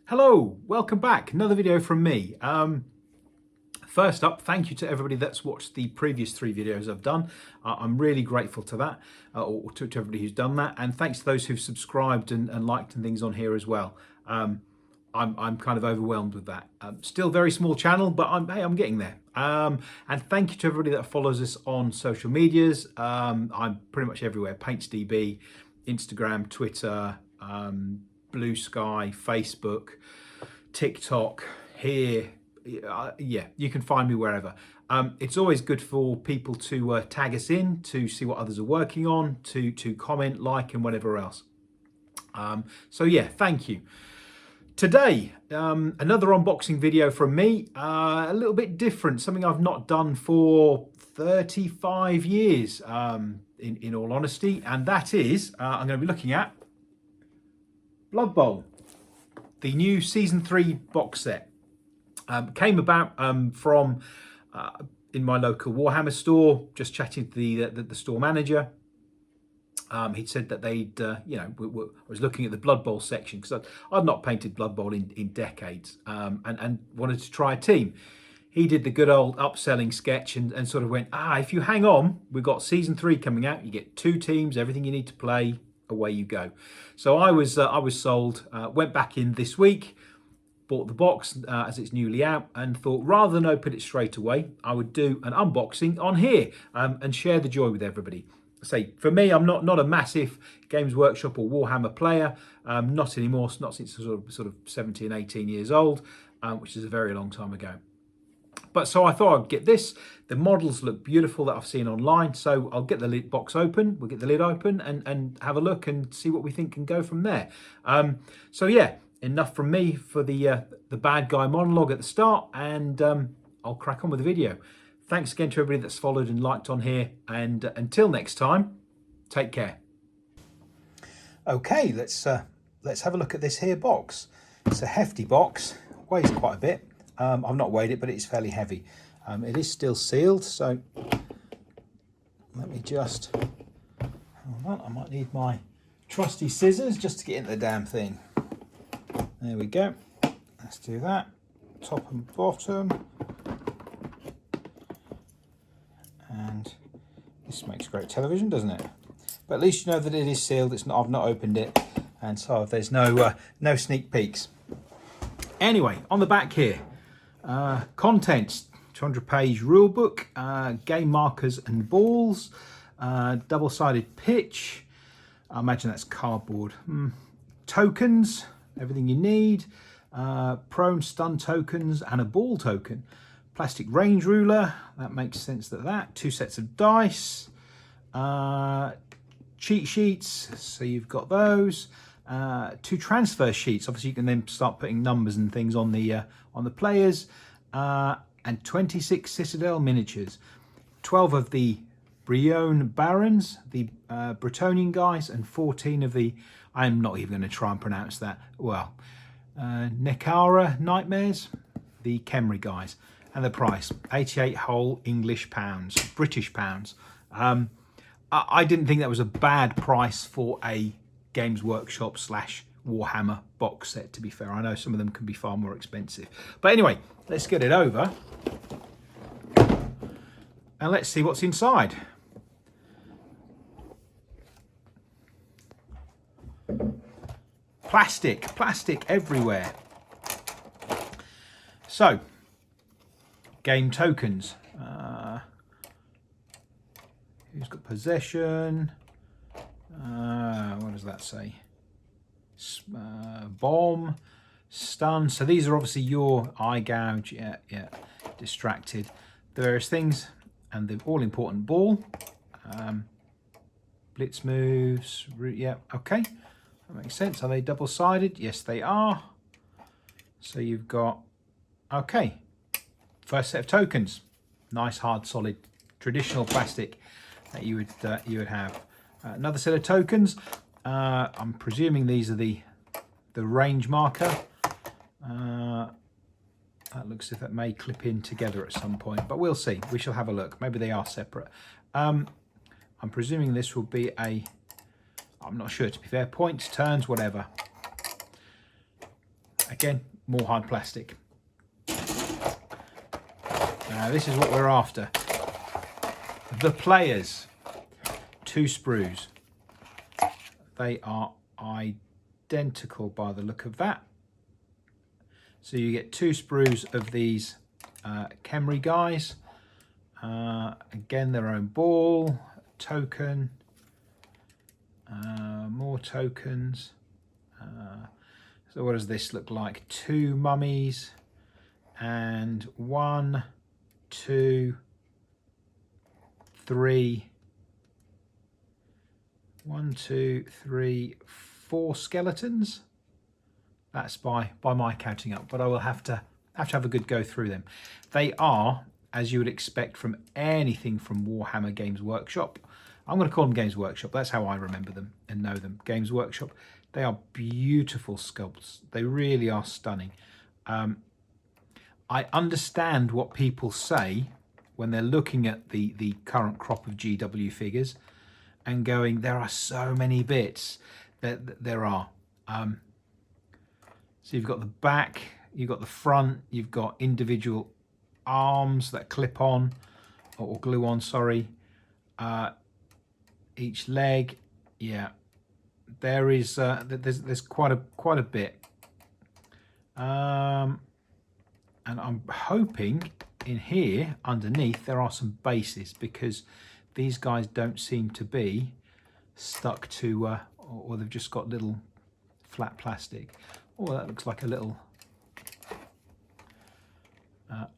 Hello, welcome back. Another video from me. First up, thank you to everybody that's watched the previous 3 videos I've done. I'm really grateful to that, or to everybody who's done that, and thanks to those who've subscribed and liked and things on here as well. I'm kind of overwhelmed with that. Still very small channel, but I'm getting there. And thank you to everybody that follows us on social medias. I'm pretty much everywhere: PaintsDB, Instagram, Twitter, Blue Sky, Facebook, TikTok, here. Yeah, you can find me wherever. It's always good for people to tag us in, to see what others are working on, to comment, like, and whatever else. So yeah, thank you. Today, another unboxing video from me, a little bit different, something I've not done for 35 years, in all honesty, and that is, I'm going to be looking at Bloodbowl, the new Season 3 box set. Came about from in my local Warhammer store, just chatting to the store manager. He'd said that they'd, I was looking at the Blood Bowl section because I'd not painted Blood Bowl in decades, and wanted to try a team. He did the good old upselling sketch and sort of went, if you hang on, we've got Season 3 coming out. You get 2 teams, everything you need to play. Away you go. So I was sold. Went back in this week, bought the box as it's newly out, and thought rather than open it straight away, I would do an unboxing on here and share the joy with everybody. Say, for me, I'm not a massive Games Workshop or Warhammer player, not anymore, not since sort of 17, 18 years old, which is a very long time ago. But so I thought I'd get this. The models look beautiful that I've seen online, so I'll get the lid box open. We'll get the lid open and have a look and see what we think and go from there. So yeah, enough from me for the bad guy monologue at the start, and I'll crack on with the video. Thanks again to everybody that's followed and liked on here, and until next time, take care. Okay, let's have a look at this here box. It's a hefty box, weighs quite a bit. I've not weighed it, but it's fairly heavy. It is still sealed, so let me just, hold on, I might need my trusty scissors just to get into the damn thing. There we go. Let's do that. Top and bottom. And this makes great television, doesn't it? But at least you know that it is sealed. It's not, I've not opened it, and so there's no sneak peeks. Anyway, on the back here, contents: 200-page rule book, game markers and balls, double-sided pitch. I imagine that's cardboard. Tokens, everything you need. Prone stun tokens and a ball token. Plastic range ruler, that makes sense that. 2 sets of dice. Cheat sheets, so you've got those. 2 transfer sheets. Obviously you can then start putting numbers and things on the players. And 26 Citadel miniatures. 12 of the Brion Barons, the Bretonnian guys, and 14 of the, I'm not even going to try and pronounce that, well, Nekara Nightmares, the Khemri guys. And the price, 88 whole English pounds, British pounds. I didn't think that was a bad price for a Games Workshop / Warhammer box set, to be fair. I know some of them can be far more expensive. But anyway, let's get it over. And let's see what's inside. Plastic everywhere. So, game tokens. Who's got possession? What does that say? Bomb, stun. So these are obviously your eye gouge, yeah, distracted, the various things, and the all-important ball. Blitz moves, yeah, okay, that makes sense. Are they double-sided? Yes, they are. So you've got, okay, first set of tokens, nice hard solid traditional plastic that you would have. Another set of tokens. I'm presuming these are the range marker. That looks as if it may clip in together at some point, but we'll see. We shall have a look. Maybe they are separate. I'm presuming this will be a, I'm not sure, to be fair, points, turns, whatever. Again, more hard plastic. Now this is what we're after. The Players. 2 sprues. They are identical by the look of that. So you get 2 sprues of these Khemri guys. Again, their own ball, token, more tokens. So what does this look like? 2 mummies and 1, 2, 3. 1, 2, 3, 4 skeletons. That's by my counting up, but I will have to have a good go through them. They are, as you would expect from anything from Warhammer Games Workshop. I'm going to call them Games Workshop. That's how I remember them and know them. Games Workshop. They are beautiful sculpts. They really are stunning. I understand what people say when they're looking at the current crop of GW figures and going, there are so many bits. There are. So you've got the back, you've got the front, you've got individual arms that clip on or glue on, sorry. Each leg, yeah. There is there's quite a bit. And I'm hoping in here underneath there are some bases, because these guys don't seem to be stuck to or they've just got little flat plastic. Oh, that looks like a little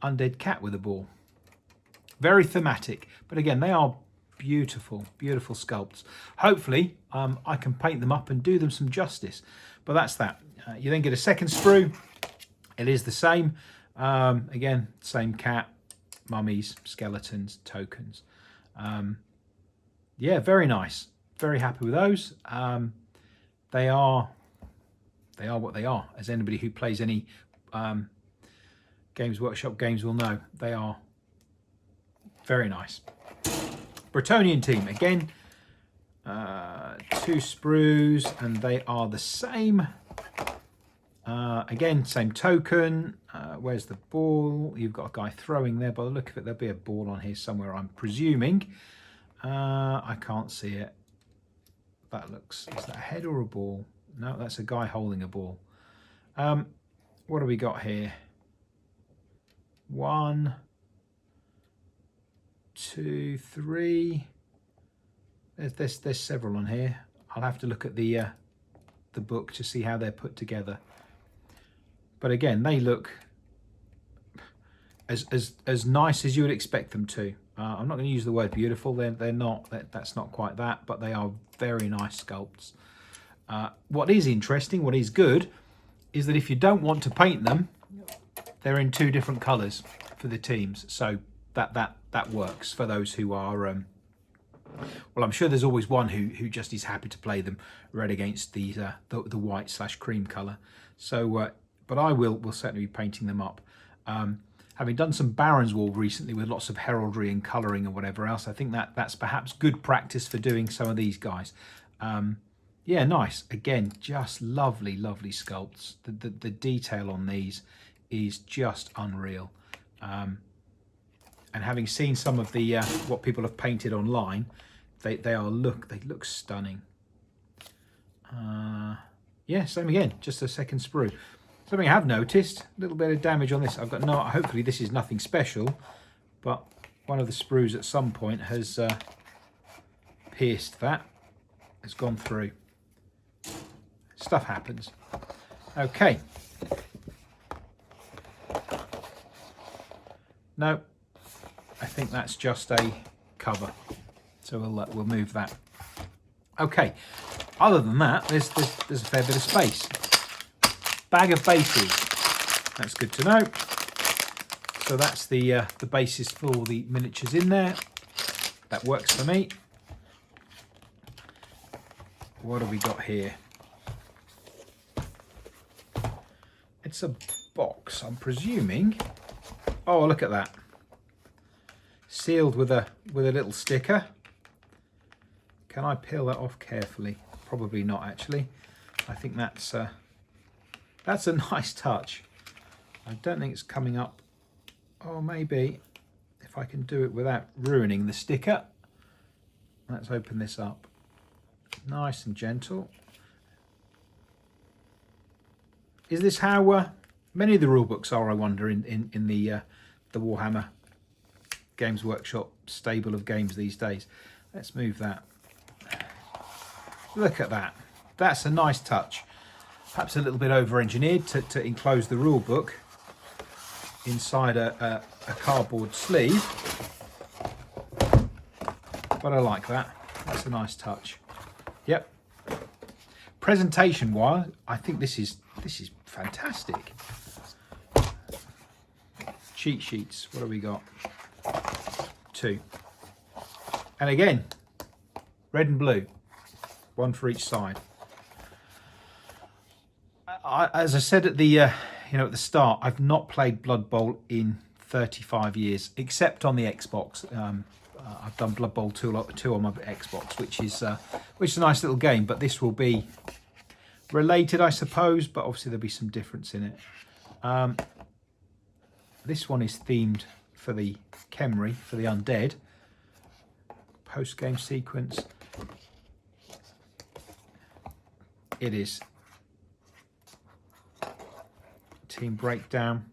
undead cat with a ball. Very thematic, but again, they are beautiful, beautiful sculpts. Hopefully, I can paint them up and do them some justice. But that's that. You then get a second sprue. It is the same. Again, same cat, mummies, skeletons, tokens. Yeah, very nice. Very happy with those. They are what they are, as anybody who plays any Games Workshop games will know. They are very nice. Bretonnian team, again, 2 sprues, and they are the same. Again, same token. Where's the ball? You've got a guy throwing there. By the look of it, there'll be a ball on here somewhere, I'm presuming. I can't see it. That looks, is that a head or a ball? No, that's a guy holding a ball. What do we got here? 1, 2, 3. There's several on here. I'll have to look at the book to see how they're put together. But again, they look as nice as you would expect them to. I'm not going to use the word beautiful. They're not. That's not quite that. But they are very nice sculpts. What is interesting, what is good, is that if you don't want to paint them, they're in 2 different colours for the teams. So that works for those who are. Well, I'm sure there's always one who just is happy to play them red against the white/cream colour. So, but I will certainly be painting them up. Having done some Baron's Wall recently with lots of heraldry and colouring and whatever else, I think that's perhaps good practice for doing some of these guys. Yeah, nice. Again, just lovely, lovely sculpts. The detail on these is just unreal. And having seen some of the what people have painted online, they look stunning. Yeah, same again, just a second sprue. Something I have noticed, a little bit of damage on this. I've got no, hopefully this is nothing special, but one of the sprues at some point has pierced that, has gone through. Stuff happens. Okay. No, I think that's just a cover, so we'll move that. Okay. Other than that, there's a fair bit of space. Bag of bases. That's good to know. So that's the bases for all the miniatures in there. That works for me. What have we got here? It's a box, I'm presuming. Oh, look at that. Sealed with a little sticker. Can I peel that off carefully? Probably not, actually. I think that's That's a nice touch. I don't think it's coming up. Oh, maybe if I can do it without ruining the sticker. Let's open this up. Nice and gentle. Is this how many of the rule books are, I wonder, in the Warhammer Games Workshop stable of games these days? Let's move that. Look at that. That's a nice touch. Perhaps a little bit over-engineered to enclose the rule book inside a cardboard sleeve. But I like that. That's a nice touch. Yep. Presentation-wise, I think this is fantastic. Cheat sheets. What have we got? 2. And again, red and blue. 1 for each side. As I said at the at the start, I've not played Blood Bowl in 35 years, except on the Xbox. I've done Blood Bowl 2 on my Xbox, which is a nice little game. But this will be related, I suppose. But obviously there'll be some difference in it. This one is themed for the Khemri, for the undead. Post-game sequence. It is. Team breakdown,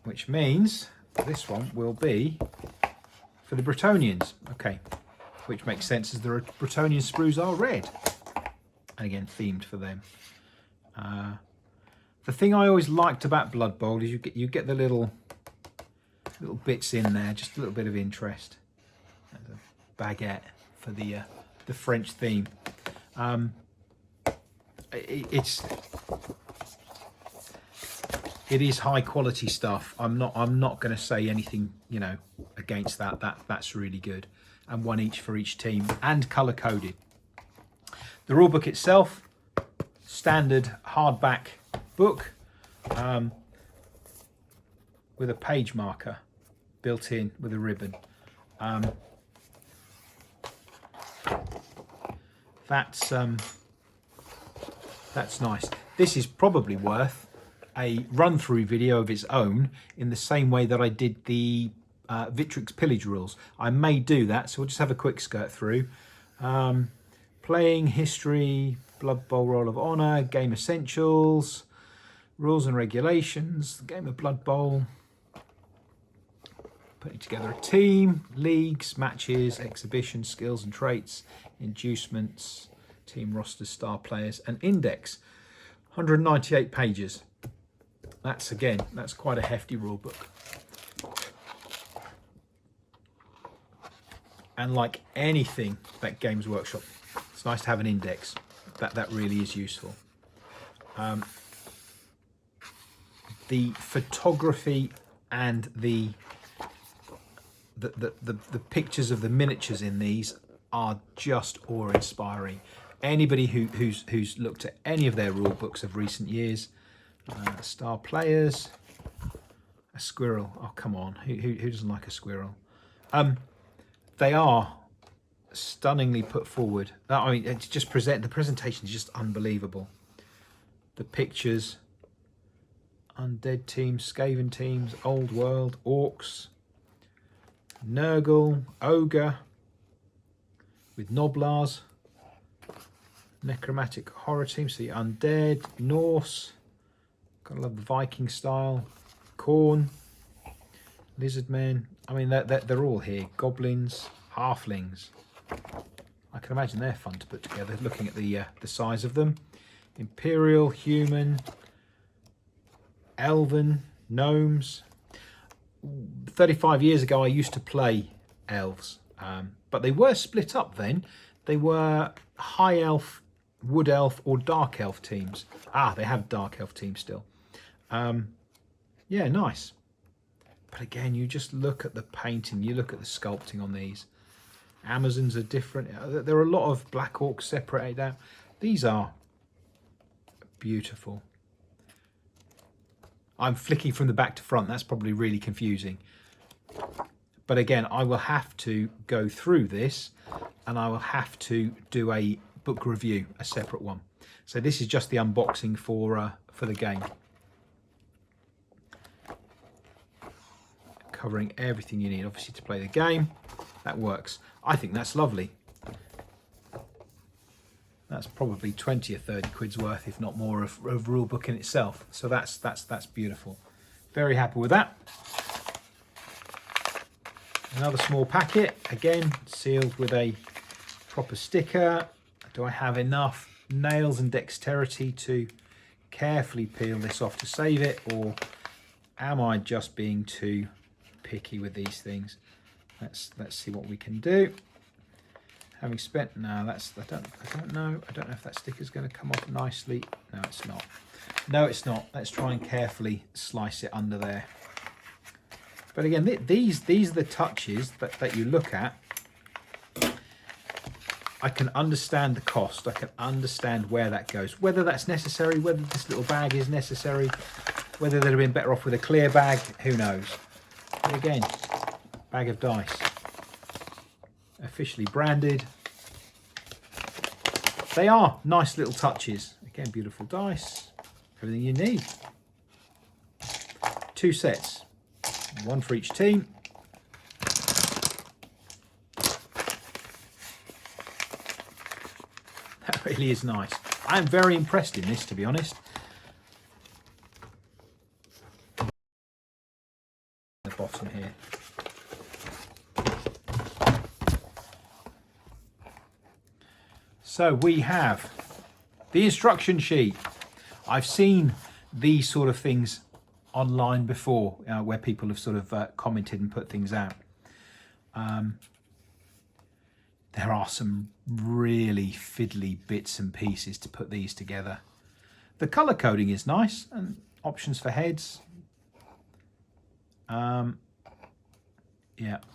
which means this one will be for the Bretonnians. Okay, which makes sense as the Bretonnian sprues are red, and again themed for them. The thing I always liked about Blood Bowl is you get the little bits in there, just a little bit of interest. There's a baguette for the French theme. It is high quality stuff. I'm not going to say anything against that. That's really good, and 1 each for each team, and color coded. The rulebook itself, standard hardback book, with a page marker built in with a ribbon. That's nice. This is probably worth a run-through video of its own, in the same way that I did the Victrix Pillage rules. I may do that, so we'll just have a quick skirt through. Playing history, Blood Bowl Roll of Honor, Game Essentials, Rules and Regulations, the game of Blood Bowl, putting together a team, leagues, matches, exhibitions, skills and traits, inducements, team rosters, star players, and index. 198 pages. That's quite a hefty rule book. And like anything that Games Workshop, it's nice to have an index. That really is useful. The photography and the pictures of the miniatures in these are just awe-inspiring. Anybody who's looked at any of their rule books of recent years, star players, a squirrel. Oh, come on, who doesn't like a squirrel? They are stunningly put forward. I mean, it's just the presentation is just unbelievable. The pictures, undead teams, Skaven teams, old world, orcs, Nurgle, ogre with Noblars, necromantic horror team, so the undead, Norse, gotta love the Viking style, Khorne, lizard men. I mean, they're all here. Goblins, halflings. I can imagine they're fun to put together, looking at the size of them. Imperial, human, elven, gnomes. 35 years ago I used to play elves, but they were split up then. They were high elf, wood elf or dark elf teams. They have dark elf teams still. Yeah, nice. But again, you just look at the painting, you look at the sculpting on these. Amazons are different. There are a lot of Black Orcs separated out. These are beautiful. I'm flicking from the back to front. That's probably really confusing. But again, I will have to go through this and I will have to do a book review, a separate one. So this is just the unboxing for the game. Covering everything you need, obviously, to play the game. That works. I think that's lovely. That's probably 20 or 30 quid's worth, if not more, of rule book in itself. So that's beautiful. Very happy with that. Another small packet, again sealed with a proper sticker. Do I have enough nails and dexterity to carefully peel this off to save it, or am I just being too picky with these things? Let's see what we can do. Having spent, no, I don't know if that sticker's going to come off nicely. No, it's not. No, it's not. Let's try and carefully slice it under there. But again, these are the touches that you look at. I can understand the cost. I can understand where that goes. Whether that's necessary, whether this little bag is necessary, whether they'd have been better off with a clear bag, who knows. But again, bag of dice. Officially branded. They are nice little touches. Again, beautiful dice. Everything you need. 2 sets. 1 for each team. That really is nice. I'm very impressed in this, to be honest. The bottom here. So we have the instruction sheet. I've seen these sort of things online before, where people have sort of commented and put things out. There are some really fiddly bits and pieces to put these together. The colour coding is nice, and options for heads. Yeah,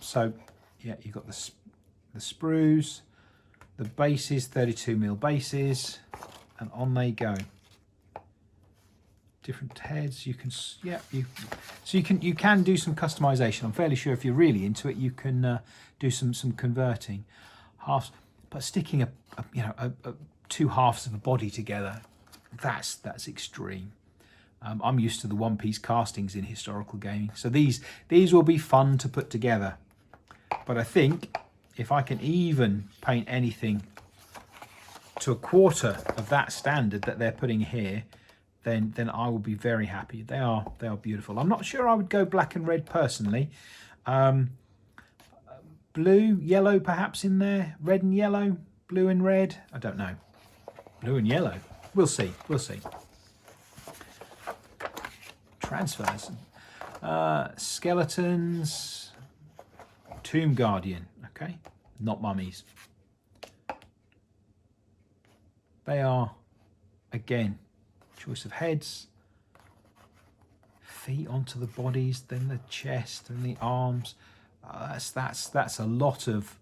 so yeah, you've got the sprues, the bases, 32mm bases, and on they go. Different heads, you can, yeah, you can do some customization. I'm fairly sure if you're really into it, you can do some converting halves, but sticking a 2 halves of a body together, that's extreme. I'm used to the one-piece castings in historical gaming, so these will be fun to put together. But I think if I can even paint anything to a quarter of that standard that they're putting here, then I will be very happy. They are beautiful. I'm not sure I would go black and red personally. Blue, yellow perhaps in there, red and yellow, blue and red, I don't know. Blue and yellow, we'll see. Transfers, skeletons, Tomb Guardian, okay, not mummies. They are, again, choice of heads, feet onto the bodies, then the chest and the arms. That's a lot of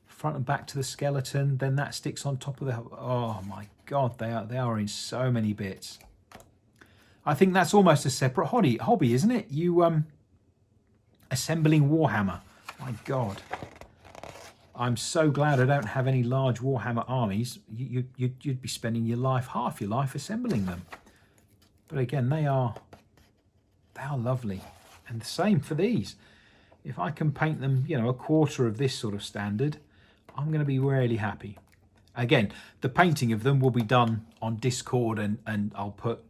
front and back to the skeleton. Then that sticks on top of the. Oh my God, they are in so many bits. I think that's almost a separate hobby, isn't it? You assembling Warhammer. My God, I'm so glad I don't have any large Warhammer armies. You'd be spending half your life assembling them. But again, they are lovely, and the same for these. If I can paint them, a quarter of this sort of standard, I'm going to be really happy. Again, the painting of them will be done on Discord, and I'll put,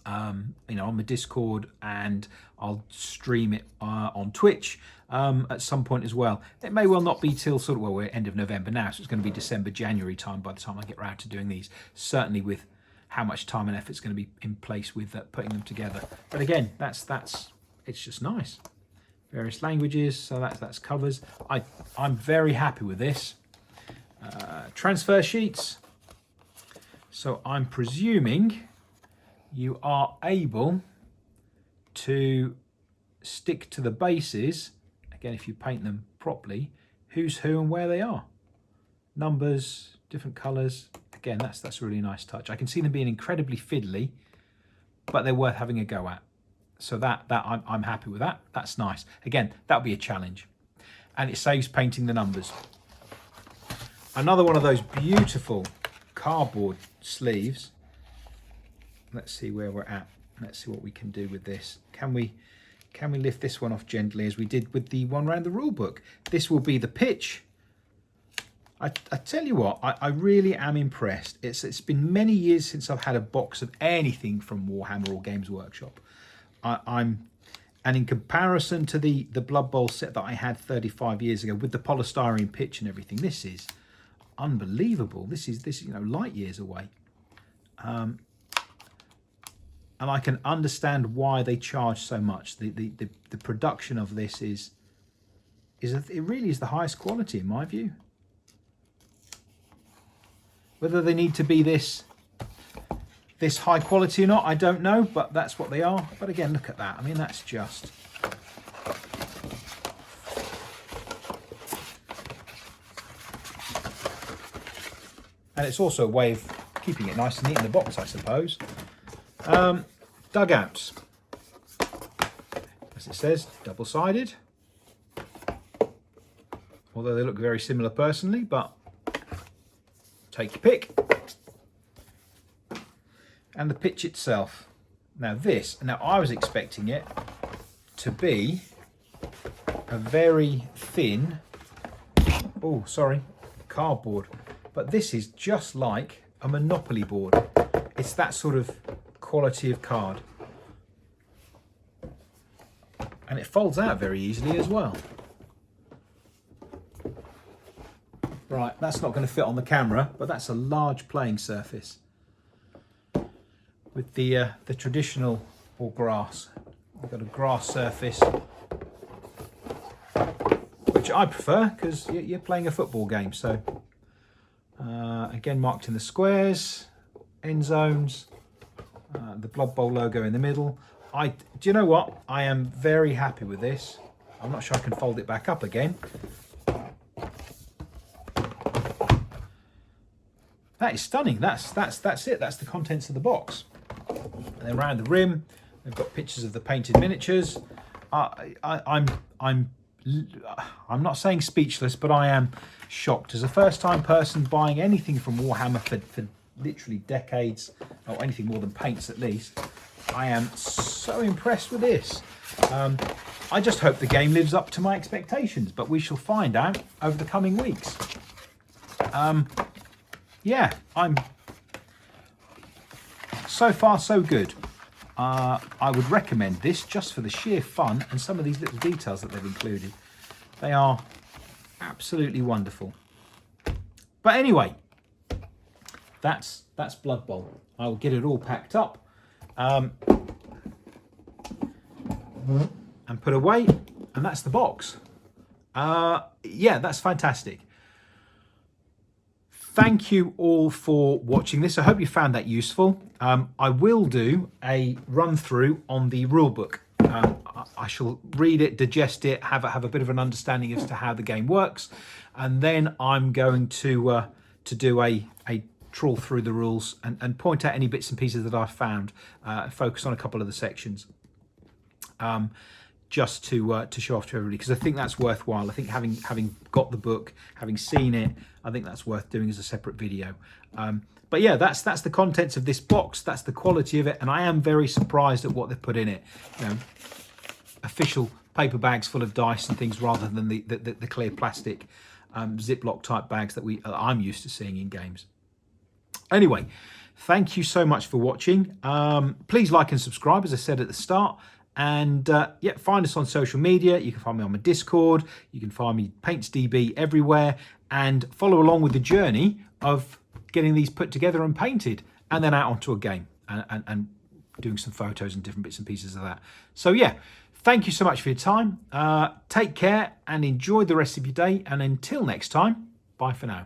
on the Discord, and I'll stream it on Twitch at some point as well. It may well not be till we're end of November now, so it's going to be December, January time by the time I get round to doing these. Certainly with how much time and effort is going to be in place with putting them together. But again, it's just nice. Various languages, so that's covers. I'm very happy with this. Transfer sheets. So I'm presuming you are able to stick to the bases, again if you paint them properly, who's who and where they are. Numbers, different colours. Again, that's a really nice touch. I can see them being incredibly fiddly, but they're worth having a go at. So that I'm happy with that. That's nice. Again, that'll be a challenge. And it saves painting the numbers. Another one of those beautiful cardboard sleeves. Let's see where we're at. Let's see what we can do with this. Can we lift this one off gently as we did with the one around the rule book? This will be the pitch. I tell you what, I really am impressed. It's been many years since I've had a box of anything from Warhammer or Games Workshop. And in comparison to the Blood Bowl set that I had 35 years ago with the polystyrene pitch and everything, this is unbelievable. This is light years away. And I can understand why they charge so much. The production of this it really is the highest quality in my view. Whether they need to be this high quality or not, I don't know, but that's what they are. But again, look at that. I mean, that's just... And it's also a way of keeping it nice and neat in the box, I suppose. Dugouts. As it says, double-sided. Although they look very similar personally, but take your pick. And the pitch itself. Now I was expecting it to be a very thin, cardboard. But this is just like a Monopoly board. It's that sort of quality of card. And it folds out very easily as well. Right, that's not going to fit on the camera, but that's a large playing surface. With the traditional or grass. We've got a grass surface, which I prefer because you're playing a football game. So again, marked in the squares, end zones, the Blood Bowl logo in the middle. Do you know what? I am very happy with this. I'm not sure I can fold it back up again. That is stunning. That's it. That's the contents of the box. And then around the rim, they've got pictures of the painted miniatures. I'm not saying speechless, but I am shocked. As a first-time person buying anything from Warhammer for literally decades, or anything more than paints at least, I am so impressed with this. I just hope the game lives up to my expectations, but we shall find out over the coming weeks. Yeah, I'm so far so good. I would recommend this just for the sheer fun and some of these little details that they've included. They are absolutely wonderful. But anyway, that's Blood Bowl. I will get it all packed up and put away, and that's the box. Yeah, that's fantastic. Thank you all for watching this. I hope you found that useful. I will do a run through on the rulebook. I shall read it, digest it, have a bit of an understanding as to how the game works, and then I'm going to do a trawl through the rules and point out any bits and pieces that I've found. Focus on a couple of the sections. Just to show off to everybody, because I think that's worthwhile. I think having got the book, having seen it, I think that's worth doing as a separate video. But yeah, that's the contents of this box. That's the quality of it, and I am very surprised at what they've put in it. You know, official paper bags full of dice and things, rather than the clear plastic Ziploc type bags that I'm used to seeing in games. Anyway, thank you so much for watching. Please like and subscribe, as I said at the start. And yeah, find us on social media. You can find me on my Discord. You can find me PaintsDB everywhere, and follow along with the journey of getting these put together and painted, and then out onto a game and doing some photos and different bits and pieces of that. So yeah, thank you so much for your time. Take care and enjoy the rest of your day. And until next time, bye for now.